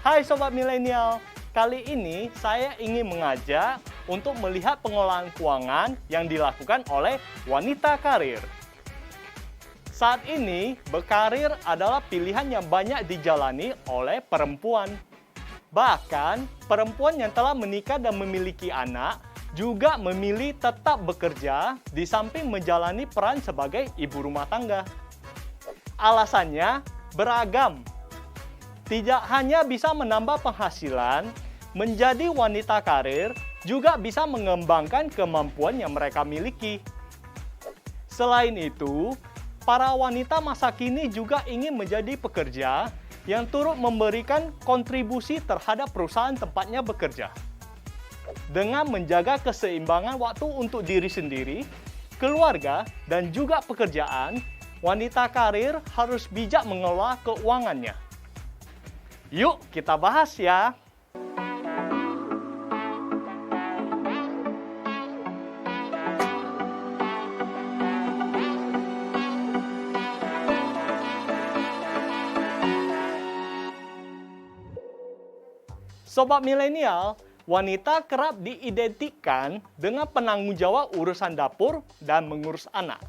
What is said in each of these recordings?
Hai Sobat Milenial, kali ini saya ingin mengajak untuk melihat pengolahan keuangan yang dilakukan oleh wanita karir. Saat ini, berkarir adalah pilihan yang banyak dijalani oleh perempuan. Bahkan, perempuan yang telah menikah dan memiliki anak juga memilih tetap bekerja di samping menjalani peran sebagai ibu rumah tangga. Alasannya beragam. Tidak hanya bisa menambah penghasilan, menjadi wanita karir juga bisa mengembangkan kemampuan yang mereka miliki. Selain itu, para wanita masa kini juga ingin menjadi pekerja yang turut memberikan kontribusi terhadap perusahaan tempatnya bekerja. Dengan menjaga keseimbangan waktu untuk diri sendiri, keluarga, dan juga pekerjaan, wanita karir harus bijak mengelola keuangannya. Yuk kita bahas ya. Sobat Milenial, wanita kerap diidentikan dengan penanggung jawab urusan dapur dan mengurus anak.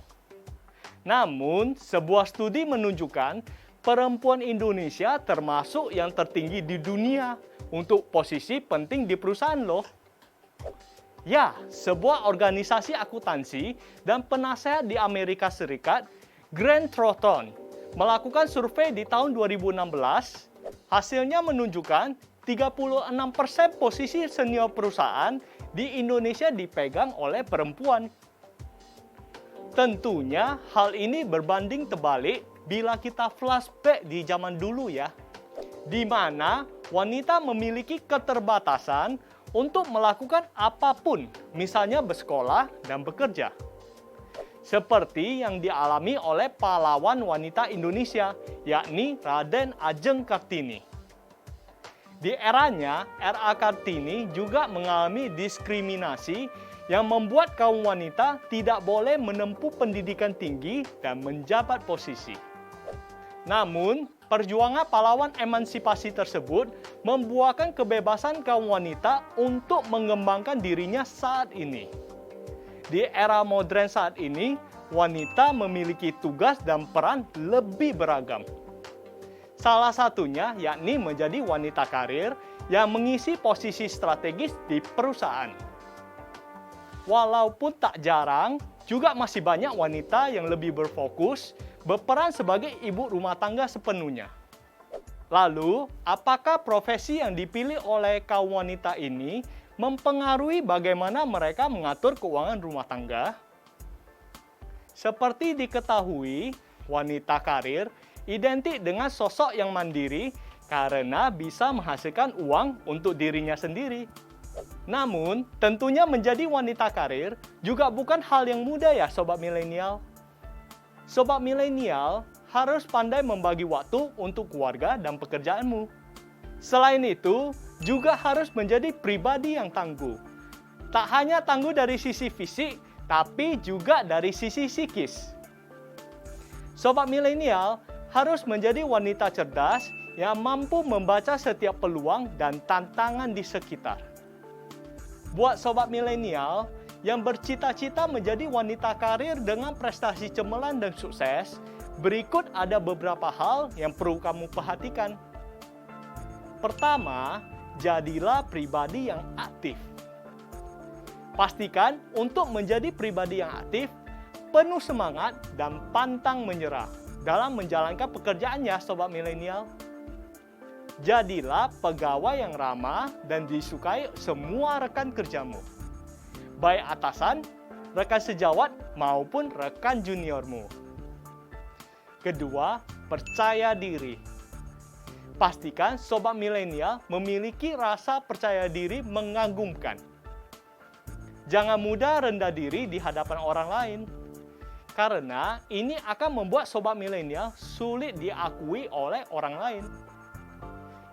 Namun, sebuah studi menunjukkan perempuan Indonesia termasuk yang tertinggi di dunia untuk posisi penting di perusahaan loh. Ya, sebuah organisasi akuntansi dan penasehat di Amerika Serikat, Grant Thornton, melakukan survei di tahun 2016. Hasilnya menunjukkan 36% posisi senior perusahaan di Indonesia dipegang oleh perempuan. Tentunya hal ini berbanding terbalik bila kita flashback di zaman dulu ya, di mana wanita memiliki keterbatasan untuk melakukan apapun, misalnya bersekolah dan bekerja. Seperti yang dialami oleh pahlawan wanita Indonesia, yakni Raden Ajeng Kartini. Di eranya, R.A. Kartini juga mengalami diskriminasi yang membuat kaum wanita tidak boleh menempuh pendidikan tinggi dan menjabat posisi. Namun, perjuangan pahlawan emansipasi tersebut membuahkan kebebasan kaum wanita untuk mengembangkan dirinya saat ini. Di era modern saat ini, wanita memiliki tugas dan peran lebih beragam. Salah satunya yakni menjadi wanita karir yang mengisi posisi strategis di perusahaan. Walaupun tak jarang, juga masih banyak wanita yang lebih berfokus berperan sebagai ibu rumah tangga sepenuhnya. Lalu, apakah profesi yang dipilih oleh kaum wanita ini mempengaruhi bagaimana mereka mengatur keuangan rumah tangga? Seperti diketahui, wanita karir identik dengan sosok yang mandiri karena bisa menghasilkan uang untuk dirinya sendiri. Namun, tentunya menjadi wanita karir juga bukan hal yang mudah ya Sobat Milenial. Sobat Milenial harus pandai membagi waktu untuk keluarga dan pekerjaanmu. Selain itu, juga harus menjadi pribadi yang tangguh. Tak hanya tangguh dari sisi fisik, tapi juga dari sisi psikis. Sobat Milenial harus menjadi wanita cerdas yang mampu membaca setiap peluang dan tantangan di sekitar. Buat Sobat Milenial yang bercita-cita menjadi wanita karir dengan prestasi cemerlang dan sukses, berikut ada beberapa hal yang perlu kamu perhatikan. Pertama, jadilah pribadi yang aktif. Pastikan untuk menjadi pribadi yang aktif, penuh semangat dan pantang menyerah dalam menjalankan pekerjaannya Sobat Milenial. Jadilah pegawai yang ramah dan disukai semua rekan kerjamu, baik atasan, rekan sejawat, maupun rekan juniormu. Kedua, percaya diri. Pastikan Sobat Milenial memiliki rasa percaya diri mengagumkan. Jangan mudah rendah diri di hadapan orang lain, karena ini akan membuat Sobat Milenial sulit diakui oleh orang lain.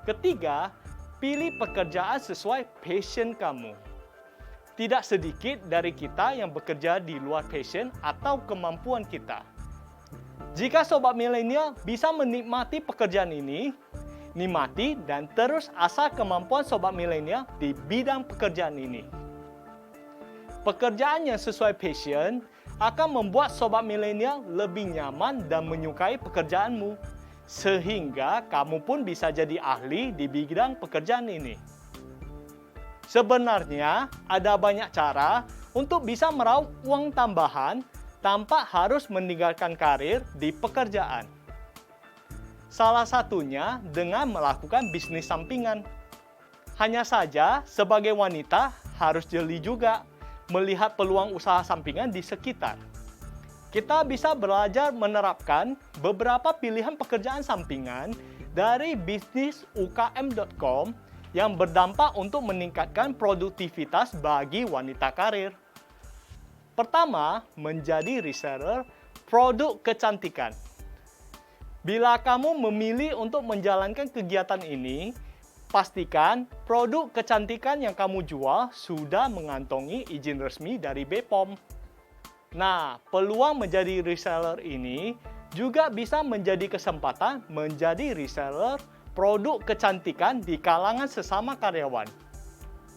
Ketiga, pilih pekerjaan sesuai passion kamu. Tidak sedikit dari kita yang bekerja di luar passion atau kemampuan kita. Jika Sobat Milenial bisa menikmati pekerjaan ini, nikmati dan terus asah kemampuan sobat milenial di bidang pekerjaan ini. Pekerjaan yang sesuai passion akan membuat sobat milenial lebih nyaman dan menyukai pekerjaanmu, sehingga kamu pun bisa jadi ahli di bidang pekerjaan ini. Sebenarnya, ada banyak cara untuk bisa meraup uang tambahan tanpa harus meninggalkan karir di pekerjaan. Salah satunya dengan melakukan bisnis sampingan. Hanya saja, sebagai wanita harus jeli juga melihat peluang usaha sampingan di sekitar. Kita bisa belajar menerapkan beberapa pilihan pekerjaan sampingan dari bisnisukm.com yang berdampak untuk meningkatkan produktivitas bagi wanita karir. Pertama, menjadi reseller produk kecantikan. Bila kamu memilih untuk menjalankan kegiatan ini, pastikan produk kecantikan yang kamu jual sudah mengantongi izin resmi dari BPOM. Nah, peluang menjadi reseller ini juga bisa menjadi kesempatan menjadi reseller produk kecantikan di kalangan sesama karyawan.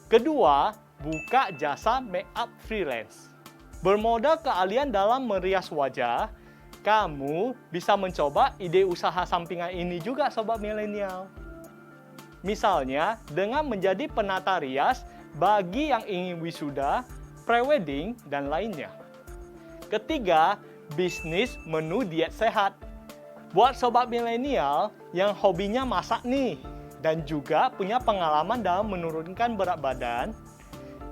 Kedua, buka jasa make-up freelance. Bermodal keahlian dalam merias wajah, kamu bisa mencoba ide usaha sampingan ini juga sobat milenial. Misalnya, dengan menjadi penata rias bagi yang ingin wisuda, prewedding, dan lainnya. Ketiga, bisnis menu diet sehat. Buat sobat milenial yang hobinya masak nih, dan juga punya pengalaman dalam menurunkan berat badan,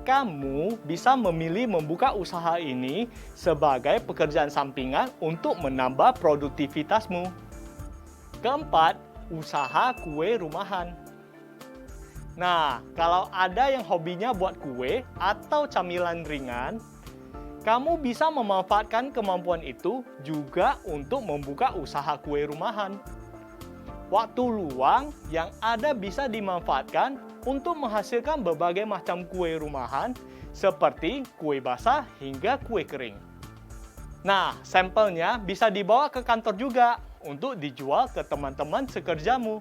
kamu bisa memilih membuka usaha ini sebagai pekerjaan sampingan untuk menambah produktivitasmu. Keempat, usaha kue rumahan. Nah, kalau ada yang hobinya buat kue atau camilan ringan, kamu bisa memanfaatkan kemampuan itu juga untuk membuka usaha kue rumahan. Waktu luang yang ada bisa dimanfaatkan untuk menghasilkan berbagai macam kue rumahan seperti kue basah hingga kue kering. Nah, sampelnya bisa dibawa ke kantor juga untuk dijual ke teman-teman sekerjamu.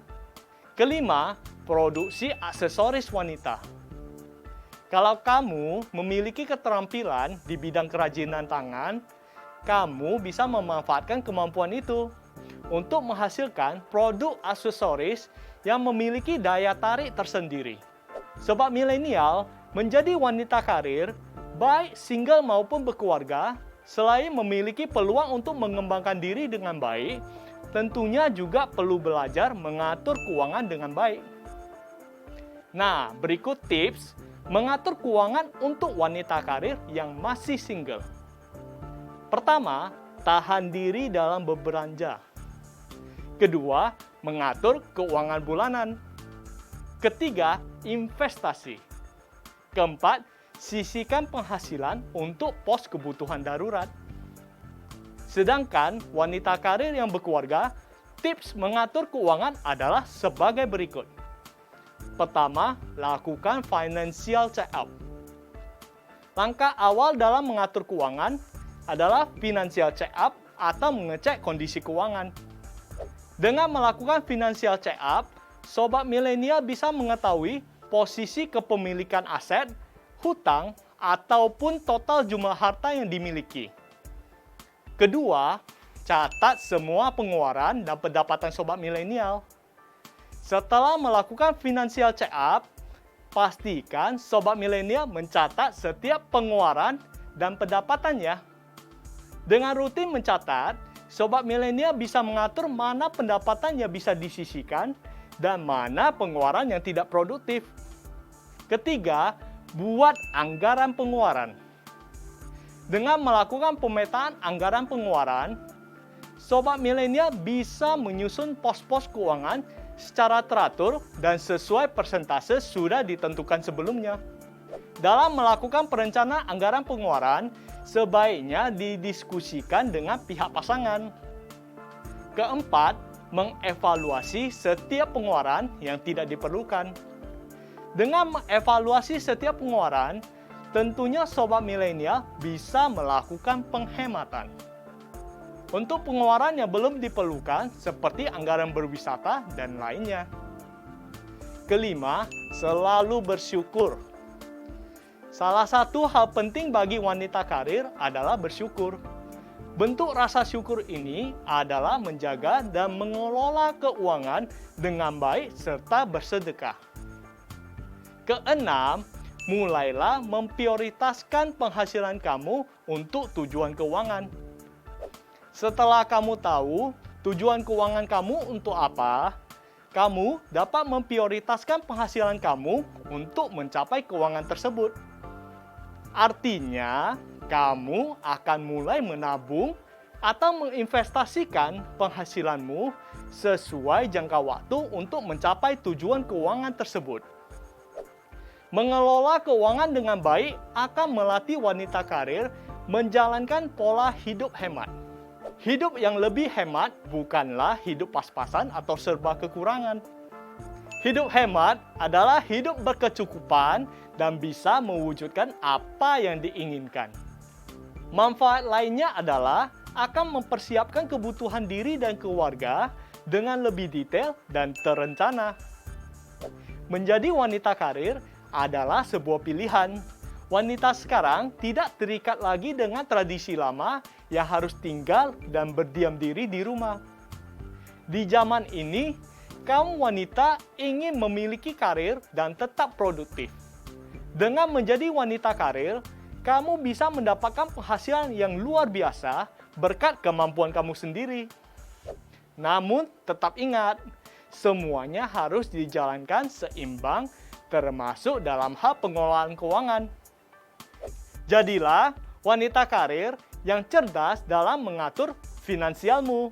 Kelima, produksi aksesoris wanita. Kalau kamu memiliki keterampilan di bidang kerajinan tangan, kamu bisa memanfaatkan kemampuan itu untuk menghasilkan produk aksesoris yang memiliki daya tarik tersendiri. Sobat milenial, menjadi wanita karir, baik single maupun berkeluarga, selain memiliki peluang untuk mengembangkan diri dengan baik, tentunya juga perlu belajar mengatur keuangan dengan baik. Nah, berikut tips mengatur keuangan untuk wanita karir yang masih single. Pertama, tahan diri dalam berbelanja. Kedua, mengatur keuangan bulanan. Ketiga, investasi. Keempat, sisihkan penghasilan untuk pos kebutuhan darurat. Sedangkan wanita karir yang berkeluarga, tips mengatur keuangan adalah sebagai berikut. Pertama, lakukan financial check-up. Langkah awal dalam mengatur keuangan adalah financial check-up atau mengecek kondisi keuangan. Dengan melakukan financial check-up, sobat milenial bisa mengetahui posisi kepemilikan aset, hutang, ataupun total jumlah harta yang dimiliki. Kedua, catat semua pengeluaran dan pendapatan sobat milenial. Setelah melakukan financial check-up, pastikan sobat milenial mencatat setiap pengeluaran dan pendapatannya. Dengan rutin mencatat, sobat milenial bisa mengatur mana pendapatan yang bisa disisihkan dan mana pengeluaran yang tidak produktif. Ketiga, buat anggaran pengeluaran. Dengan melakukan pemetaan anggaran pengeluaran, sobat milenial bisa menyusun pos-pos keuangan secara teratur dan sesuai persentase sudah ditentukan sebelumnya. Dalam melakukan perencanaan anggaran pengeluaran, sebaiknya didiskusikan dengan pihak pasangan. Keempat, mengevaluasi setiap pengeluaran yang tidak diperlukan. Dengan mengevaluasi setiap pengeluaran, tentunya sobat milenial bisa melakukan penghematan. Untuk pengeluaran yang belum diperlukan seperti anggaran berwisata dan lainnya. Kelima, selalu bersyukur. Salah satu hal penting bagi wanita karir adalah bersyukur. Bentuk rasa syukur ini adalah menjaga dan mengelola keuangan dengan baik serta bersedekah. Keenam, mulailah memprioritaskan penghasilan kamu untuk tujuan keuangan. Setelah kamu tahu tujuan keuangan kamu untuk apa, kamu dapat memprioritaskan penghasilan kamu untuk mencapai keuangan tersebut. Artinya, kamu akan mulai menabung atau menginvestasikan penghasilanmu sesuai jangka waktu untuk mencapai tujuan keuangan tersebut. Mengelola keuangan dengan baik akan melatih wanita karir menjalankan pola hidup hemat. Hidup yang lebih hemat bukanlah hidup pas-pasan atau serba kekurangan. Hidup hemat adalah hidup berkecukupan dan bisa mewujudkan apa yang diinginkan. Manfaat lainnya adalah akan mempersiapkan kebutuhan diri dan keluarga dengan lebih detail dan terencana. Menjadi wanita karir adalah sebuah pilihan. Wanita sekarang tidak terikat lagi dengan tradisi lama yang harus tinggal dan berdiam diri di rumah. Di zaman ini, kaum wanita ingin memiliki karir dan tetap produktif. Dengan menjadi wanita karir, kamu bisa mendapatkan penghasilan yang luar biasa berkat kemampuan kamu sendiri. Namun, tetap ingat, semuanya harus dijalankan seimbang, termasuk dalam hal pengelolaan keuangan. Jadilah wanita karir yang cerdas dalam mengatur finansialmu.